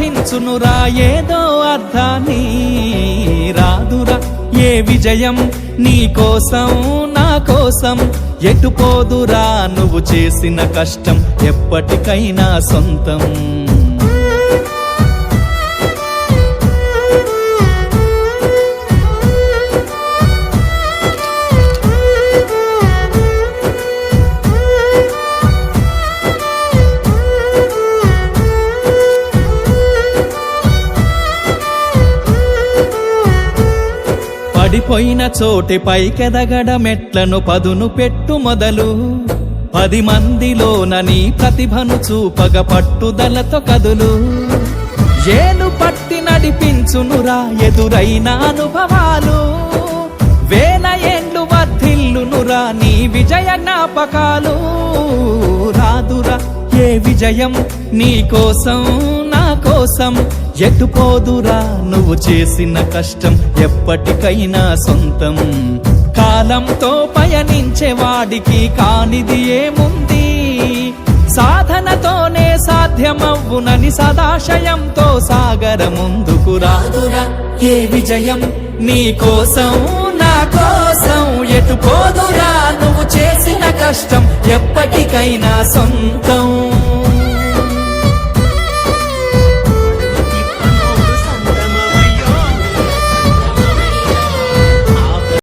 సాధించునురా ఏదో అర్థాన్ని, రాదురా ఏ విజయం నీ కోసం నా కోసం, ఎటుపోదురా నువ్వు చేసిన కష్టం ఎప్పటికైనా సొంతం. పడిపోయిన చోటి పైకెదగడ మెట్లను పదును పెట్టు మొదలు, 10 మందిలోన నీ ప్రతిభను చూపగ పట్టుదలతో కదులు. ఏలు పట్టి నడిపించునురా ఎదురైన అనుభవాలు, 1000 ఏండ్లు వర్ధిల్లునురా నీ విజయ జ్ఞాపకాలు. రాదురా ఏ విజయం నీ కోసం నా కోసం, ఎటుపోదురా నువ్వు చేసిన కష్టం ఎప్పటికైనా సొంతం. కాలంతో పయనించే వాడికి కానిది ఏముంది, సాధనతోనే సాధ్యమవ్వునని సదాశయంతో సాగర ముందుకు. రాదురా ఏ విజయం నీ కోసం నా కోసం, ఎటుపోదురా నువ్వు చేసిన కష్టం ఎప్పటికైనా సొంతం.